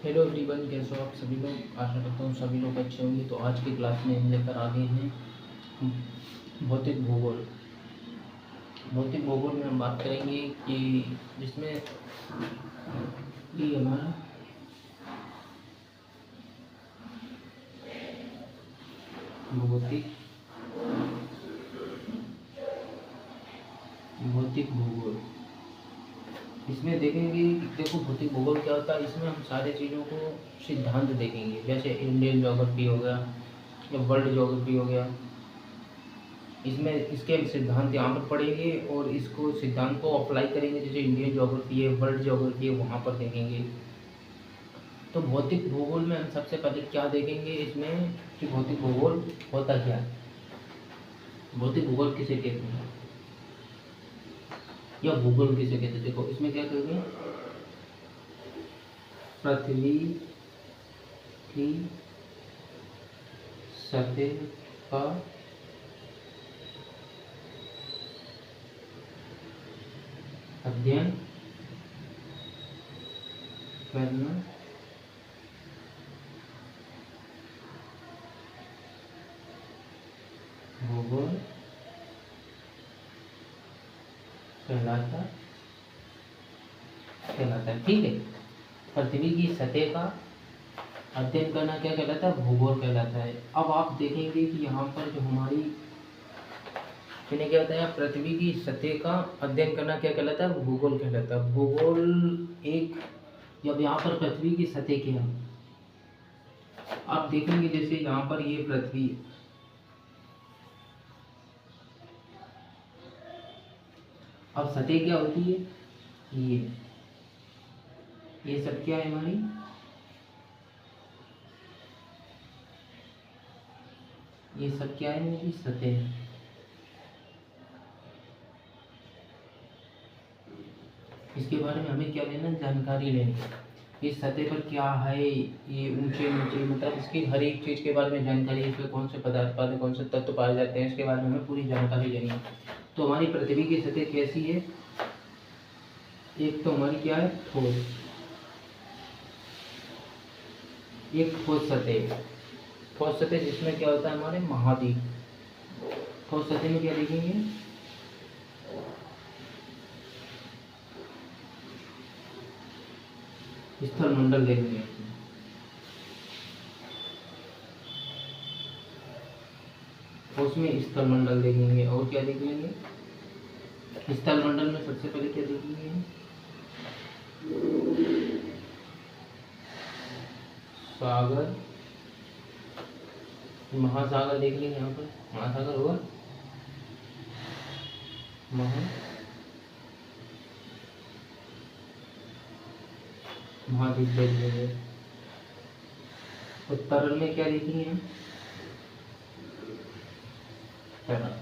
Hello everyone, कैसे हो आप सभी लोग। आशा करता हूँ सभी लोग अच्छे होंगे। तो आज की क्लास में हम लेकर आ गए हैं भौतिक भूगोल। भौतिक भूगोल में हम बात करेंगे कि जिसमें ये हमारा भौतिक भौतिक भूगोल, इसमें देखेंगे कि देखो भौतिक भूगोल क्या होता है। इसमें हम सारे चीज़ों को सिद्धांत देखेंगे, जैसे इंडियन ज्योग्राफी हो गया या वर्ल्ड ज्योग्राफी हो गया। इसमें इसके सिद्धांत यहाँ पर पढ़ेंगे और इसको सिद्धांत को अप्लाई करेंगे। जैसे इंडियन ज्योग्राफी है, वर्ल्ड ज्योग्राफी है, वहाँ पर देखेंगे। तो भौतिक भूगोल में हम सबसे पहले क्या देखेंगे इसमें कि भौतिक भूगोल होता क्या है, भौतिक भूगोल किसे कहते हैं या भूगोल किसे कहते हैं। देखो इसमें क्या करेंगे, पृथ्वी की सतह का अध्ययन करना भूगोल कहलाता है। ठीक है, पृथ्वी की सतह का अध्ययन करना क्या कहलाता है, भूगोल कहलाता है। अब आप देखेंगे कि यहाँ पर जो हमारी मैंने क्या बताया, पृथ्वी की सतह का अध्ययन करना क्या कहलाता है, भूगोल कहलाता है। भूगोल एक, जब यहाँ पर पृथ्वी की सतह क्या है, आप देखेंगे जैसे यहाँ पर ये पृथ्वी, अब सतह क्या होती है, ये सब क्या है हमारी, ये सब क्या है मेरी सतह। इसके बारे में हमें क्या लेना, जानकारी लेनी है। इस सतह पर क्या है, ये ऊंचे नीचे, मतलब इसकी हर एक चीज़ के बारे में जानकारी, इसमें कौन से पदार्थ पाए, कौन से तत्व पाए जाते हैं, इसके बारे में हमें पूरी जानकारी लेनी है। तो हमारी पृथ्वी की सतह कैसी है, एक तो हमारी क्या है, ठोस, एक ठोस सतह। ठोस सतह जिसमें क्या होता है, हमारे महाद्वीप। ठोस सतह में क्या देखेंगे, स्थल मंडल देखेंगे। उसमें स्थल मंडल देखेंगे और क्या देख लेंगे, स्थल मंडल में सबसे पहले क्या देखेंगे, सागर, महासागर देख लेंगे। यहाँ पर महासागर होगा, महाद्वीप देख लेंगे। और तरल में क्या देखेंगे हम, तरल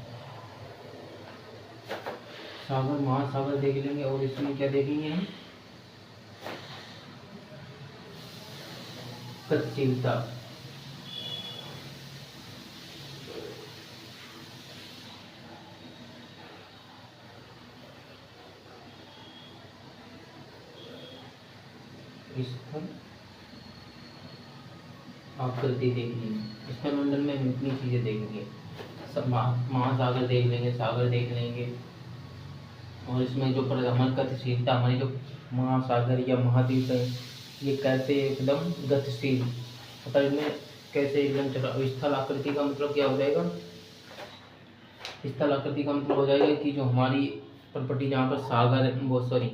सागर, महासागर देख लेंगे। और इसमें क्या देखेंगे हम, गतिशीलता। स्थल आकृति देख लेंगे। स्थल मंडल में हम इतनी चीजें देखेंगे, सब महासागर देख लेंगे, सागर देख लेंगे। और इसमें जो हमारी गतिशीलता, हमारी जो महासागर या महाद्वीप है, ये कैसे एकदम गतिशील, मतलब इनमें कैसे एकदम चला। स्थल आकृति का मतलब क्या हो जाएगा, स्थल आकृति का मतलब हो जाएगा कि जो हमारी प्रॉपर्टी, जहाँ पर सागर, वो सॉरी,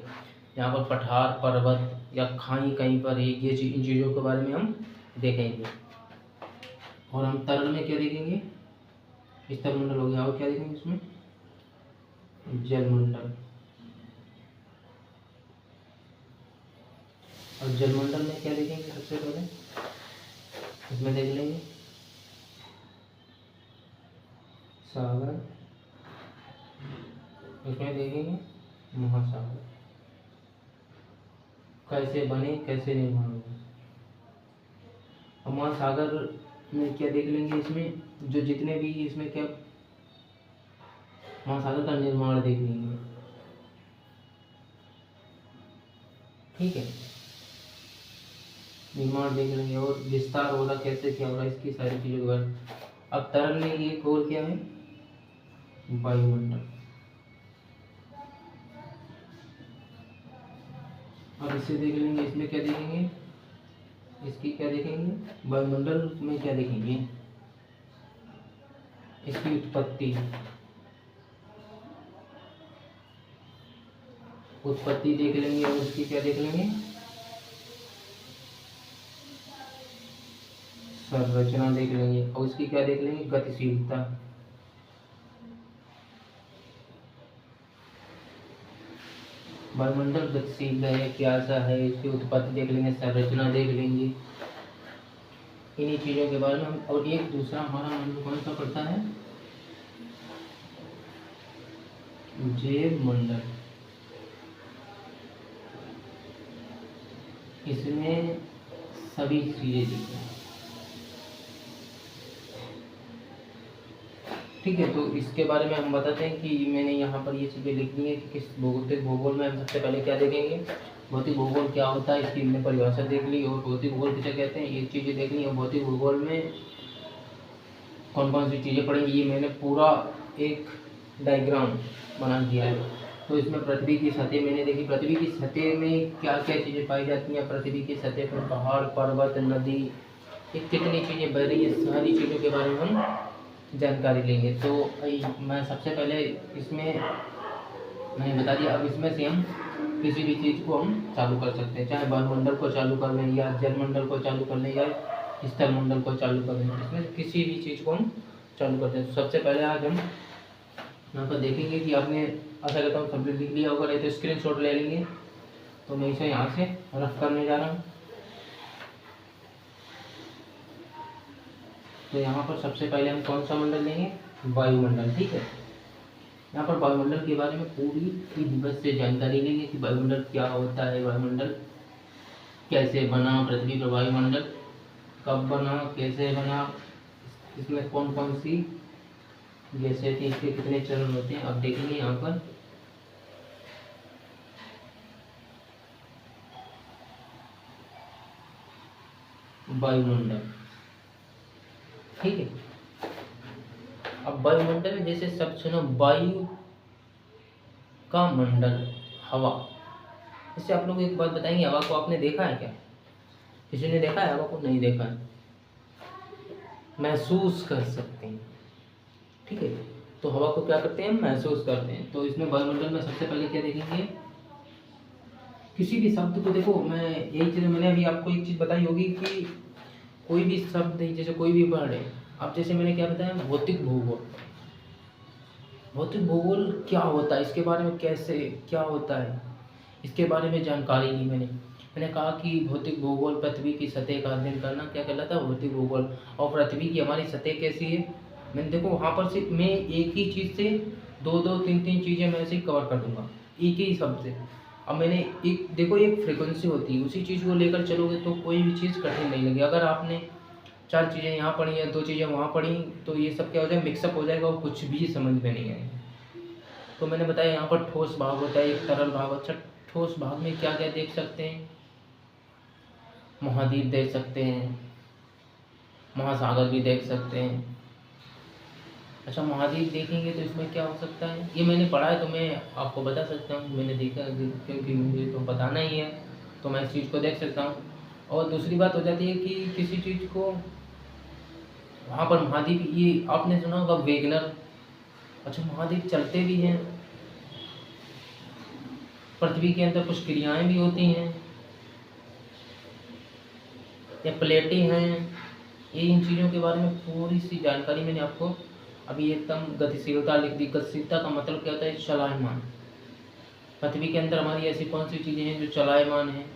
यहाँ पर पठार, पर्वत या खाई कहीं पर है, ये इन चीज़ों के बारे में हम देखेंगे। और हम तरल में क्या देखेंगे, स्थल मंडल हो गया, और क्या देखेंगे इसमें, जलमंडल। और जलमंडल में क्या देखेंगे सबसे पहले, इसमें देख लेंगे सागर, इसमें देखेंगे महासागर, कैसे बने, कैसे निर्माण हुए। और महासागर में क्या देख लेंगे, इसमें जो जितने भी इसमें क्या, महासागर का निर्माण देख लेंगे। ठीक है, निर्माण देख लेंगे और विस्तार हो रहा कैसे क्या हो रहा इसकी सारी चीज़ों के बारे में। अब तरल में एक और क्या है, वायुमंडल। अब इसे देख लेंगे, इसमें क्या देखेंगे, इसकी क्या देखेंगे, वायुमंडल में क्या देखेंगे, इसकी उत्पत्ति देख लेंगे और इसकी क्या देख लेंगे, संरचना देख लेंगे और इसकी क्या देख लेंगे, गतिशीलता। वायुमंडल गतिशील है क्या सा है, इसकी उत्पत्ति देख लेंगे, संरचना देख लेंगे, इन्हीं चीज़ों के बारे में हम। और एक दूसरा हमारा मंडल कौन सा पड़ता है, जैव मंडल। इसमें सभी चीजें दिखती हैं, ठीक है। तो इसके बारे में हम बताते हैं कि मैंने यहाँ पर ये चीज़ें लिख दी है कि किस भौतिक भूगोल में हम सबसे पहले क्या देखेंगे, भौतिक भूगोल क्या होता है इसकी हमने परिभाषा देख ली, और भौतिक भूगोल किसे कहते हैं ये चीज़ें देख ली, और भौतिक भूगोल में कौन कौन सी चीज़ें पढ़ेंगी ये मैंने पूरा एक डायग्राम बना दिया है। तो इसमें पृथ्वी की सतह मैंने देखी, पृथ्वी की सतह में क्या क्या चीज़ें पाई जाती हैं, पृथ्वी की सतह पर पहाड़, पर्वत, नदी, ये कितनी चीज़ें बह रही है, सारी चीज़ों के बारे में हम जानकारी लेंगे। तो मैं सबसे पहले इसमें मैंने बता दिया। अब इसमें से हम किसी भी चीज़ को हम चालू कर सकते हैं, चाहे वायुमंडल को चालू कर लें या जलमंडल को चालू कर लें या स्थलमंडल को चालू कर लें, इसमें किसी भी चीज़ को हम चालू करते हैं। सबसे पहले आज हम यहाँ पर देखेंगे कि आपने आशा करता हूँ सब लिख लिया होगा, नहीं तो स्क्रीनशॉट ले लेंगे। तो मैं इसे यहाँ से रफ करने जा रहा हूँ। तो यहाँ पर सबसे पहले हम कौन सा मंडल लेंगे, वायुमंडल, ठीक है। यहाँ पर वायुमंडल के बारे में पूरी विधिवत से जानकारी लेंगे कि वायुमंडल क्या होता है, वायुमंडल कैसे बना, पृथ्वी पर वायुमंडल कब बना, कैसे बना, इसमें कौन कौन सी गैसें थी, इसके कितने चरण होते हैं, अब देखेंगे यहाँ पर। वायुमंडल, ठीक है। अब वायुमंडल में जैसे सब सुनो, वायु का मंडल, हवा। इससे आप लोग एक बात बताएंगे, हवा को आपने देखा है क्या, किसी ने देखा है हवा को, नहीं देखा है, महसूस कर सकते हैं, ठीक है। तो हवा को क्या करते हैं, महसूस करते हैं। तो इसमें वायुमंडल में सबसे पहले क्या देखेंगे, किसी भी शब्द को देखो, मैं यही चीज़ मैंने अभी आपको एक चीज़ बताई होगी कि कोई भी शब्द जैसे कोई भी वर्ड है, अब जैसे मैंने क्या बताया, भौतिक भूगोल। भौतिक भूगोल क्या होता है, इसके बारे में कैसे क्या होता है, इसके बारे में जानकारी ली मैंने कहा कि भौतिक भूगोल पृथ्वी की सतह का अध्ययन करना क्या कहलाता है, भौतिक भूगोल। और पृथ्वी की हमारी सतह कैसी है, मैंने देखो वहाँ पर से मैं एक ही चीज़ से दो दो तीन तीन चीज़ें मैं ऐसे कवर कर दूंगा एक ही शब्द से। अब मैंने एक देखो, एक फ्रिक्वेंसी होती है, उसी चीज़ को लेकर चलोगे तो कोई भी चीज़ कठिन नहीं लगे। अगर आपने चार चीज़ें यहाँ पढ़ी या दो चीज़ें वहाँ पढ़ी तो ये सब क्या हो जाएगा, मिक्सअप हो जाएगा और कुछ भी समझ में नहीं आएगा। तो मैंने बताया यहाँ पर ठोस भाग होता है, एक तरल भाग। अच्छा, ठोस भाग में क्या क्या देख सकते हैं, महाद्वीप देख सकते हैं, महासागर भी देख सकते हैं। अच्छा, महाद्वीप देखेंगे तो इसमें क्या हो सकता है, ये मैंने पढ़ा है तो मैं आपको बता सकता हूँ, मैंने देखा क्योंकि मुझे तो बताना ही है तो मैं इस चीज़ को देख सकता हूँ। और दूसरी बात हो जाती है कि किसी चीज़ को वहाँ पर महाद्वीप, ये आपने सुना होगा वेगनर। अच्छा, महाद्वीप चलते भी हैं, पृथ्वी के अंदर कुछ क्रियाएं भी होती हैं या प्लेटें हैं, ये इन चीज़ों के बारे में पूरी सी जानकारी मैंने आपको अभी एकदम। गतिशीलता लिख दी, गतिशीलता का मतलब क्या होता है, चलायमान। पृथ्वी के अंदर हमारी ऐसी कौन सी चीज़ें हैं जो चलायमान हैं,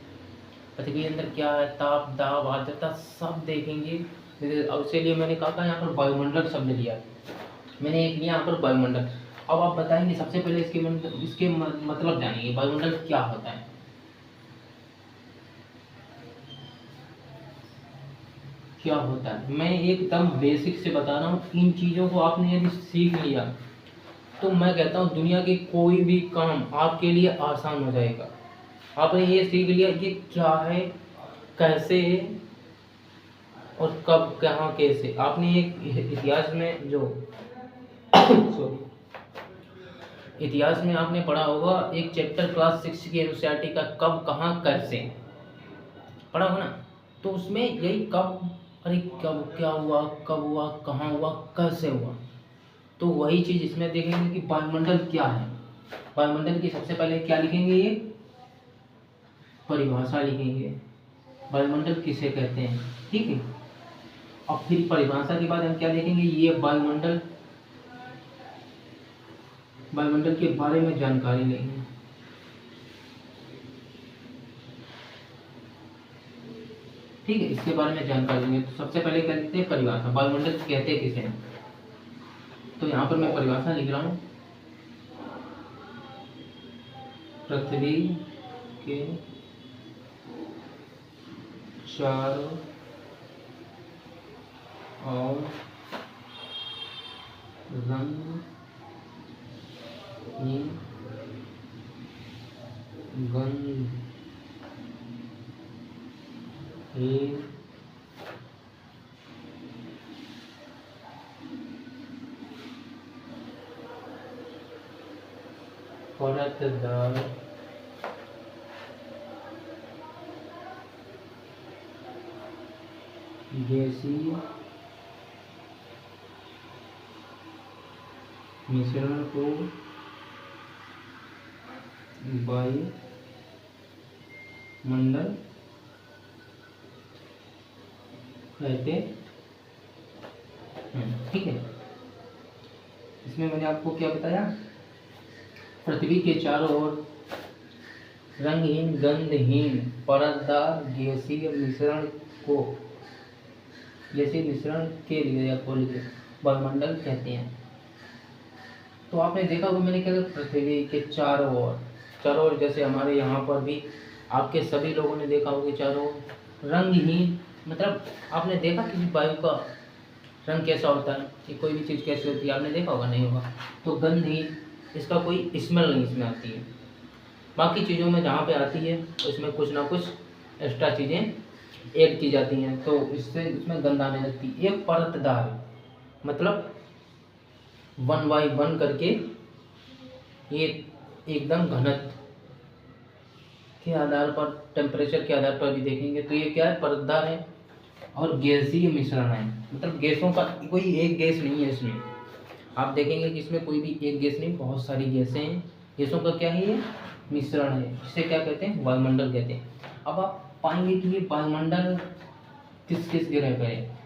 पृथ्वी के अंदर क्या है, ताप, दाब, आर्द्रता, सब देखेंगे। अब इसीलिए मैंने कहा यहाँ पर वायुमंडल शब्द लिया, मैंने एक लिया यहाँ पर वायुमंडल। अब आप बताएंगे सबसे पहले इसके मतलब जानेंगे, वायुमंडल क्या होता है। क्या होता है, मैं एकदम बेसिक से बता रहा हूँ। इन चीज़ों को आपने यदि सीख लिया तो मैं कहता हूँ दुनिया के कोई भी काम आपके लिए आसान हो जाएगा। आपने ये सीख लिया ये क्या है, कैसे और कब कहाँ कैसे। आपने एक इतिहास में जो सॉरी इतिहास में आपने पढ़ा होगा एक चैप्टर क्लास 6 की एनसीईआरटी का, कब कहाँ कैसे पढ़ा होगा ना। तो उसमें यही कब, अरे कब क्या हुआ, कब हुआ, कहाँ हुआ, कैसे हुआ। तो वही चीज़ इसमें देखेंगे कि वायुमंडल क्या है। वायुमंडल की सबसे पहले क्या लिखेंगे, ये परिभाषा लिखेंगे, वायुमंडल किसे कहते हैं, ठीक है। और फिर परिभाषा के बाद हम क्या देखेंगे, ये वायुमंडल के बारे में जानकारी लेंगे। ठीक है, इसके बारे में जानकारी लेंगे। तो सबसे पहले क्या लिखते हैं, परिभाषा, वायुमंडल कहते किसे हैं। तो यहाँ पर मैं परिभाषा लिख रहा हूँ, पृथ्वी के चारों और रंगहीन गंधहीन परतदार गैसीय मिश्रण को वायुमंडल कहते हैं। ठीक है, इसमें मैंने आपको क्या बताया, पृथ्वी के चारों ओर रंगहीन गंधहीन परतदार गैसीय मिश्रण के लिए वायुमंडल कहते हैं। तो आपने देखा होगा, मैंने क्या पृथ्वी के चारों ओर, जैसे हमारे यहाँ पर भी आपके सभी लोगों ने देखा होगा चारों ओर रंगहीन, मतलब आपने देखा किसी वायु का रंग कैसा होता है, कि कोई भी चीज़ कैसी होती है, आपने देखा होगा, नहीं होगा। तो गंधहीन, इसका कोई स्मेल नहीं इसमें आती है। बाकी चीज़ों में जहाँ पे आती है तो इसमें कुछ ना कुछ एक्स्ट्रा चीज़ें ऐड की जाती हैं, तो इससे इसमें गंध आने लगती है। एक परतदार मतलब 1/1 करके, ये एकदम घनत्व के आधार पर, टेम्परेचर के आधार पर भी देखेंगे तो ये क्या है, परतदार है। और गैसीय मिश्रण है, मतलब गैसों का कोई एक गैस नहीं है इसमें। आप देखेंगे कि इसमें कोई भी एक गैस नहीं, बहुत सारी गैसें हैं। गैसों का क्या है, ये मिश्रण है, जिसे क्या कहते हैं, वायुमंडल कहते हैं। अब आप पाएंगे कि ये वायुमंडल किस किस ग्रह पर है।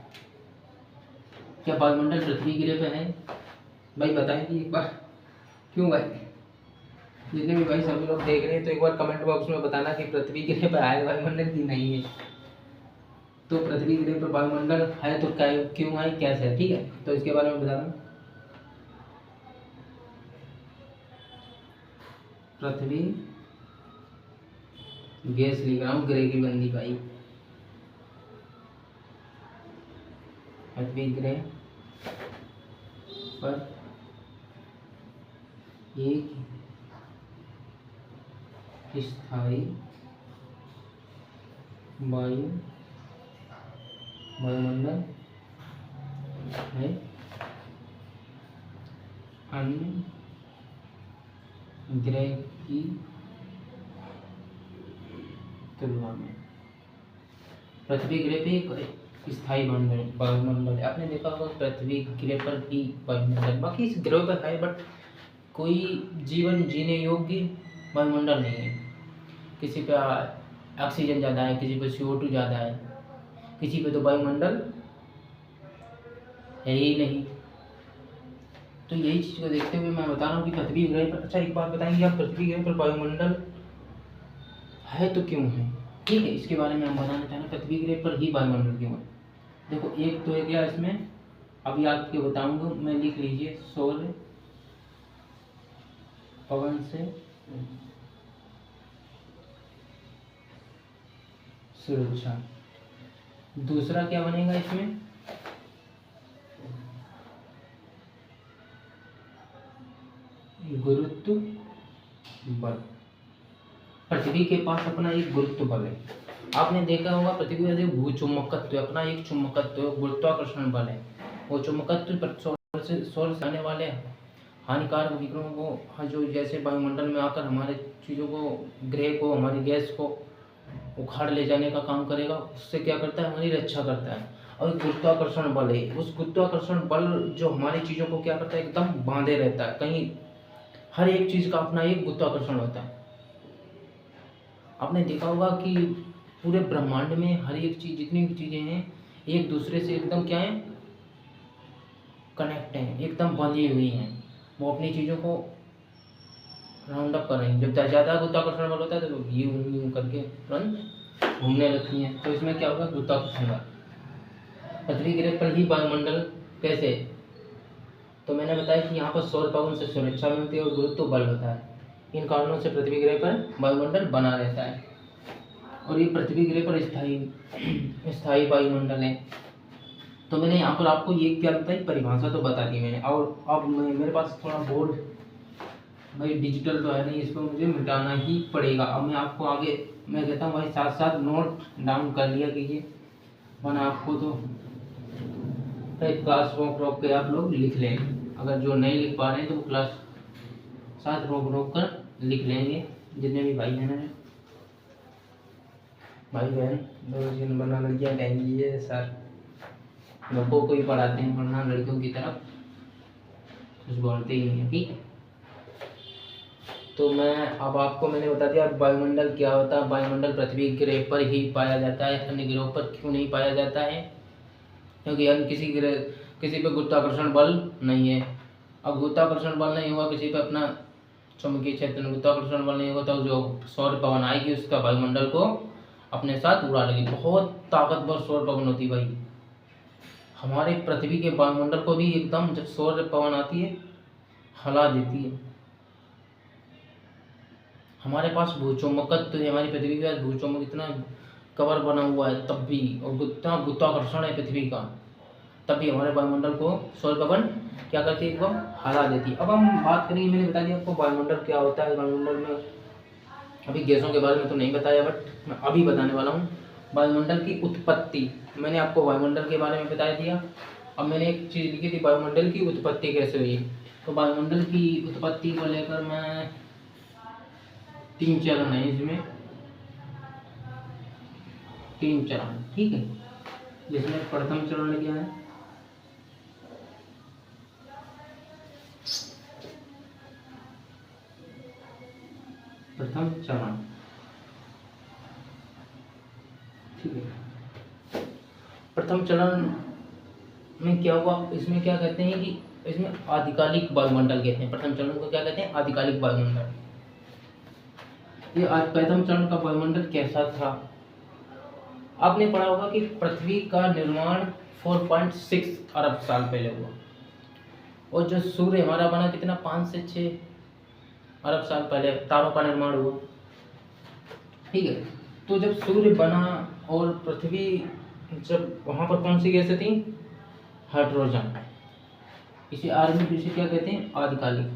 क्या वायुमंडल पृथ्वी ग्रह पर है? भाई बताएंगे एक बार, क्यों भाई, जितने भी भाई सभी लोग देख रहे हैं तो एक बार कमेंट बॉक्स में बताना कि पृथ्वी ग्रह पर आए वायुमंडल की नहीं है। तो पृथ्वी ग्रह पर वायुमंडल है तो क्या, क्यों है, कैसे है, ठीक है। तो इसके बारे में बता दूं, पृथ्वी गैस लिख रहा हूँ, ग्रह की बंदी भाई, पृथ्वी ग्रह पर एक स्थायी वायुमंडल है, अन्य ग्रह की तुलना में। पृथ्वी ग्रह पे एक स्थायी वायुमंडल है। आपने देखा होगा पृथ्वी ग्रह पर ही वायुमंडल, बाकी इस ग्रह पर है बट कोई जीवन जीने योग्य वायुमंडल नहीं है। किसी पे ऑक्सीजन ज़्यादा है, किसी पे CO2 ज़्यादा है, किसी पे तो वायुमंडल है ही नहीं। तो यही चीज़ को देखते हुए मैं बता रहा हूँ कि पृथ्वी ग्रह पर, अच्छा एक बात बताएंगे आप, पृथ्वी ग्रह पर वायुमंडल है तो क्यों है, ठीक है। इसके बारे में हम बताना चाहेंगे, पृथ्वी ग्रह पर ही वायुमंडल क्यों है। देखो एक तो है क्या इसमें, अभी आपके बताऊंगा मैं, लिख लीजिए, सौर पवन से सुरक्षा। दूसरा क्या बनेगा इसमें, गुरुत्व बल। पृथ्वी के पास अपना एक गुरुत्व बल है, आपने देखा होगा पृथ्वी का जो भूचुंबकत्व है, अपना एक चुंबकत्व गुरुत्वाकर्षण बल है, वो चुंबकत्व सौर से आने वाले हानिकारक विकिरणों को, हाँ, जो जैसे वायुमंडल में आकर हमारे चीज़ों को, ग्रह को, हमारी गैस को उखाड़ ले जाने का काम करेगा, उससे क्या करता है, हमारी रक्षा करता है। और गुरुत्वाकर्षण बल है, उस गुरुत्वाकर्षण बल जो हमारी चीज़ों को क्या करता है, एकदम बांधे रहता है। कहीं हर एक चीज़ का अपना एक गुरुत्वाकर्षण होता है। आपने देखा होगा कि पूरे ब्रह्मांड में हर एक चीज़, जितनी भी चीज़ें हैं, एक दूसरे से एकदम क्या है, कनेक्ट हैं, एकदम बंधी हुई हैं। वो अपनी चीज़ों को राउंड अप कर रही हैं। जब ज़्यादा गुरुत्वाकर्षण बल होता है तो यूं यूं करके तुरंत घूमने लगती हैं। तो इसमें क्या होगा, गुरुत्वाकर्षण बल। पृथ्वी ग्रह पर ही वायुमंडल कैसे, तो मैंने बताया कि यहाँ पर सौर पवन से सुरक्षा मिलती है और गुरुत्व बल होता है। इन कारणों से पृथ्वी ग्रह पर वायुमंडल बना रहता है और ये पृथ्वी ग्रह पर स्थायी वायुमंडल है। तो मैंने यहाँ पर आपको ये क्या बताई, परिभाषा तो बता दी मैंने। और अब मेरे पास थोड़ा बोर्ड, भाई डिजिटल तो है नहीं, इसको मुझे मिटाना ही पड़ेगा। अब मैं आपको आगे मैं कहता हूँ भाई साथ साथ नोट डाउन कर लिया कीजिए, वरना आपको तो क्लास रोक के आप लोग लिख लें। अगर जो नहीं लिख पा रहे हैं तो वो क्लास साथ रोक कर लिख लेंगे, जितने भी भाई बहन हैं, भाई बहन दो वरना लड़कियाँ कहेंगी ये सर लड़कों को ही पढ़ाते हैं, वरना लड़कियों की तरफ कुछ बोलते ही नहीं है। ठीक, तो मैं अब आपको मैंने बता दिया वायुमंडल क्या होता है। वायुमंडल पृथ्वी ग्रह पर ही पाया जाता है, अन्य ग्रहों पर क्यों नहीं पाया जाता है, क्योंकि अन्य किसी पे गुरुत्वाकर्षण बल नहीं है। अब गुरुत्वाकर्षण बल नहीं होगा किसी पे, अपना चुंबकीय क्षेत्र में गुरुत्वाकर्षण बल नहीं होगा, तो जो सौर पवन आएगी उसका वायुमंडल को अपने साथ उड़ा लेगी। बहुत ताकतवर सौर पवन होती भाई, हमारे पृथ्वी के वायुमंडल को भी एकदम, जब सौर पवन आती है हिला देती है। हमारे पास भूचुंबकत्व है, हमारी पृथ्वी के पास भूचुंबक इतना कवर बना हुआ है तब भी, और इतना गुरुत्वाकर्षण है पृथ्वी का, तब भी हमारे वायुमंडल को सौर पवन क्या करती है, एकदम हिला देती है। अब हम बात करेंगे, मैंने बता दिया आपको वायुमंडल क्या होता है। वायुमंडल में अभी गैसों के बारे में तो नहीं बताया, बट मैं अभी बताने वाला हूँ वायुमंडल की उत्पत्ति। मैंने आपको वायुमंडल के बारे में बता दिया। अब मैंने एक चीज़ लिखी थी, वायुमंडल की उत्पत्ति कैसे हुई। तो वायुमंडल की उत्पत्ति को लेकर मैं 3 चरण है इसमें, 3 चरण, ठीक है। जिसमें प्रथम चरण क्या है, प्रथम चरण, ठीक है। प्रथम चरण में क्या हुआ, इसमें क्या कहते हैं कि इसमें आदिकालिक वायुमंडल कहते हैं। प्रथम चरण को क्या कहते हैं, आदिकालिक वायुमंडल। ये प्रथम चरण का वायुमंडल कैसा था, आपने पढ़ा होगा कि पृथ्वी का निर्माण 4.6 अरब साल पहले हुआ, और जो सूर्य हमारा बना कितना, 5 से 6 अरब साल पहले तारों का निर्माण हुआ, ठीक है। तो जब सूर्य बना और पृथ्वी, जब वहाँ पर कौन सी गैसें थी, हाइड्रोजन, इसे आर्मी इसे क्या कहते हैं, आदिकालिक,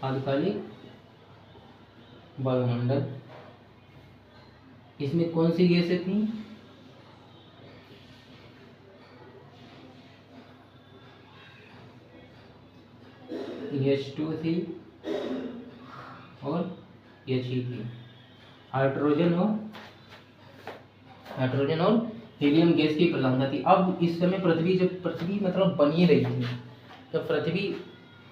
आदिकालिक वायुमंडल। इसमें कौन सी गैसें थी, H2 थी और He थी, हाइड्रोजन और हीलियम गैस की प्रधानता थी। अब इस समय जब पृथ्वी मतलब बनी रही थी, जब पृथ्वी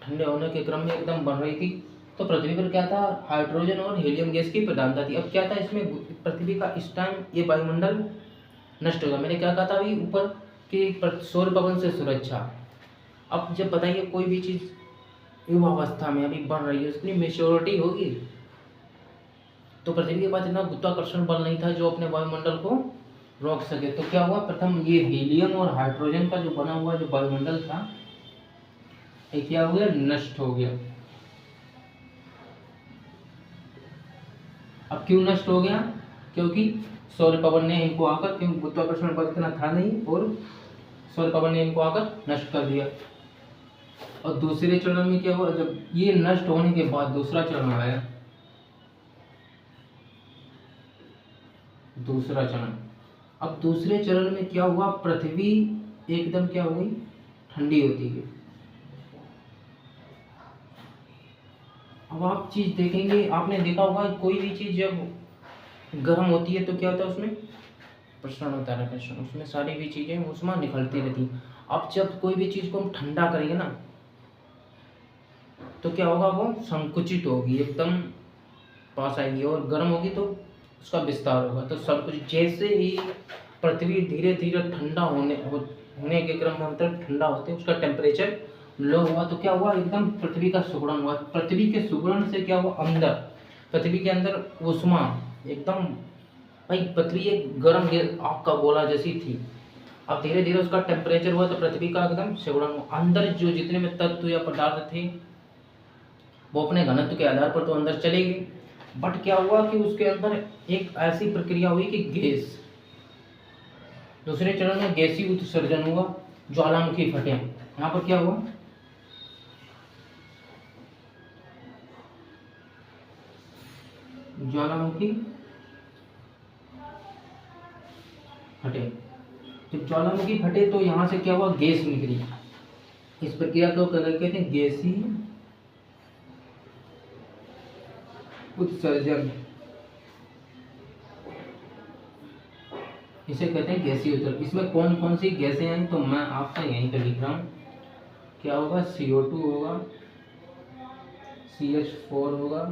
ठंडे होने के क्रम में एकदम बन रही थी, तो पृथ्वी पर क्या था, हाइड्रोजन और हीलियम गैस की प्रधानता थी। अब क्या था इसमें, पृथ्वी का इस टाइम ये वायुमंडल नष्ट होगा। मैंने क्या कहा था अभी ऊपर कि सौर पवन से सुरक्षा। अब जब बताइए कोई भी चीज़ युवावस्था में अभी बन रही है, उसकी मेच्योरिटी होगी, तो पृथ्वी के पास इतना गुरुत्वाकर्षण बल नहीं था जो अपने वायुमंडल को रोक सके। तो क्या हुआ, प्रथम ये हीलियम और हाइड्रोजन का जो बना हुआ जो वायुमंडल था, ये क्या हो गया, नष्ट हो गया। अब क्यों नष्ट हो गया, क्योंकि सौर पवन ने इनको आकर, क्योंकि गुरुत्वाकर्षण बल इतना था नहीं, और सौर पवन ने इनको आकर नष्ट कर दिया। और दूसरे चरण में क्या हुआ, जब ये नष्ट होने के बाद दूसरा चरण आया, दूसरा चरण। अब दूसरे चरण में क्या हुआ, पृथ्वी एकदम क्या हो गई, ठंडी होती गई। अब आप चीज देखेंगे, आपने देखा होगा कोई भी चीज जब गर्म होती है तो क्या होता है, उसमें प्रसरण होता है, प्रसरण, उसमें सारी भी चीजें ऊष्मा निकलती रहती है। अब जब कोई भी चीज को हम ठंडा करेंगे ना तो क्या होगा, वो संकुचित होगी, एकदम पास आएगी, और गर्म होगी तो उसका विस्तार होगा। तो संकुचित, जैसे ही पृथ्वी धीरे धीरे ठंडा होने के क्रम में, मतलब ठंडा होते उसका टेम्परेचर लो हुआ तो क्या हुआ, एकदम पृथ्वी का सिकुड़न हुआ। पृथ्वी के सिकुड़न से क्या हुआ, अंदर पृथ्वी के अंदर ऊष्मा एकदम, भाई पृथ्वी एक गर्म आग का गोला जैसी थी। अब धीरे धीरे उसका टेम्परेचर हुआ तो पृथ्वी का एकदम सिकुड़न हुआ। अंदर जो जितने में तत्व या पदार्थ थे वो अपने घनत्व के आधार पर तो अंदर चले गए, बट क्या हुआ कि उसके अंदर एक ऐसी प्रक्रिया हुई कि गैस, दूसरे चरण में गैसीय उत्सर्जन हुआ, ज्वालामुखी फटे। यहाँ पर क्या हुआ, ज्वालामुखी फटे। जब ज्वालामुखी फटे तो यहाँ से क्या हुआ, गैस निकली। इस प्रक्रिया को कहते हैं गैसीय उत्सर्जन, इसे कहते हैं गैसीय उत्सर्जन। इसमें कौन कौन सी गैसें हैं तो मैं आपका यहीं पे लिख रहा हूँ। क्या होगा, CO2 होगा, CH4 होगा,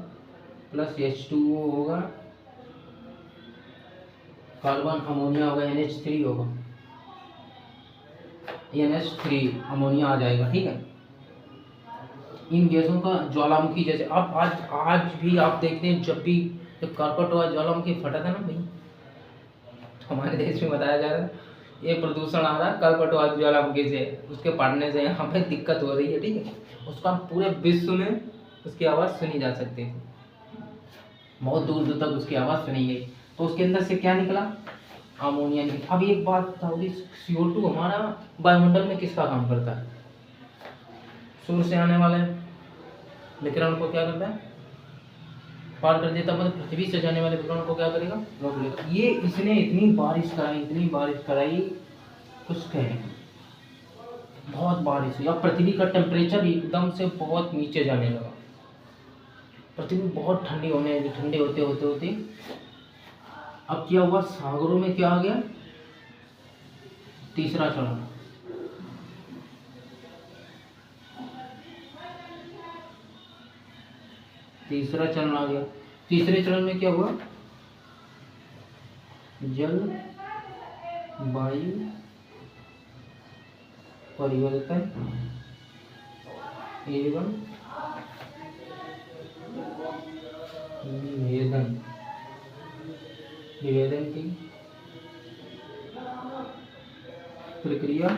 प्लस H2O होगा, कार्बन अमोनिया होगा, NH3 होगा, NH3 अमोनिया आ जाएगा, ठीक है। इन गैसों का ज्वालामुखी, जैसे अब आज भी आप देखते हैं, जब भी जब कर्कटोआ ज्वालामुखी फटा था ना भाई, तो हमारे देश में बताया जा रहा है ये प्रदूषण आ रहा है कर्कटोआ ज्वालामुखी से, उसके पड़ने से यहाँ पे दिक्कत हो रही है, ठीक है। उसका पूरे विश्व में उसकी आवाज़ सुनी जा सकती है, बहुत दूर दूर तक उसकी आवाज़ सुनी गई। तो उसके अंदर से क्या निकला, अमोनिया निकला। अब एक बात बताओगी, CO2 हमारा वायुमंडल में किसका काम करता है, सूर्य से आने वाले विकिरण को क्या करता है, पार कर देता, मतलब पृथ्वी से जाने वाले विकिरण को क्या करेगा, रोक लेगा। ये इसने इतनी बारिश कराई, कुछ कहें, बहुत बारिश हुई। अब पृथ्वी का टेम्परेचर एकदम से बहुत नीचे जाने लगा, पृथ्वी बहुत ठंडी होते होते होते अब क्या हुआ, सागरों में क्या आ गया, तीसरा चरण। तीसरा चरण आ गया। तीसरे चरण में क्या हुआ, जल वायु परिवर्तन एवं विभेदन की प्रक्रिया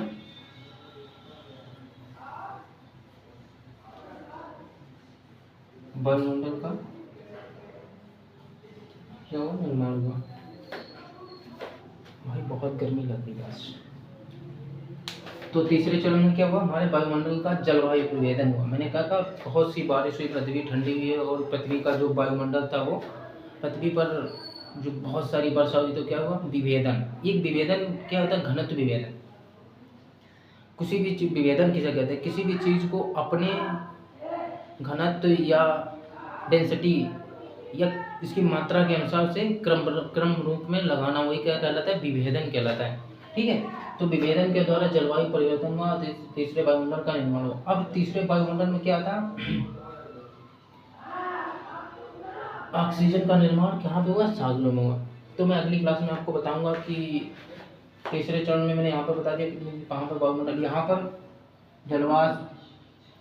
वायुमंडल का क्या हुआ, निर्माण हुआ। भाई बहुत गर्मी लग रही है आज। तो तीसरे चरण में क्या हुआ, हमारे वायुमंडल का जलवायु परिवर्तन हुआ। मैंने कहा था बहुत सी बारिश हुई, पृथ्वी ठंडी हुई है, और पृथ्वी का जो वायुमंडल था वो, पृथ्वी पर जो बहुत सारी वर्षा हुई तो क्या हुआ, विभेदन। एक विभेदन क्या होता है, घनत्व विभेदन। किसी भी चीज विभेदन किसे कहते हैं, किसी भी चीज को अपने घनत्व या डेंसिटी या इसकी मात्रा के अनुसार से क्रम रूप में लगाना, वही क्या कहलाता है, विभेदन कहलाता है, ठीक है। तो विभेदन के द्वारा जलवायु परिवर्तन हुआ, तीसरे वायुमंडल का निर्माण हुआ। अब तीसरे वायुमंडल में क्या था, ऑक्सीजन का निर्माण कहाँ पे हुआ, सागरों में हुआ। तो मैं अगली क्लास में आपको बताऊंगा कि तीसरे चरण में, मैंने यहाँ पर बता दिया कि कहाँ पर वायुमंडल, यहाँ पर जलवाष्प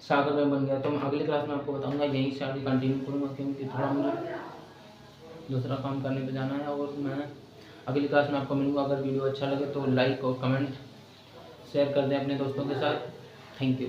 सागर में बन गया। तो मैं अगली क्लास में आपको बताऊंगा, यहीं से आगे कंटिन्यू करूँगा, क्योंकि थोड़ा मुझे दूसरा काम करने पे जाना है। और मैं अगली क्लास में आपको मिलूँगा। अगर वीडियो अच्छा लगे तो लाइक और कमेंट शेयर कर दें अपने दोस्तों के साथ। Thank you.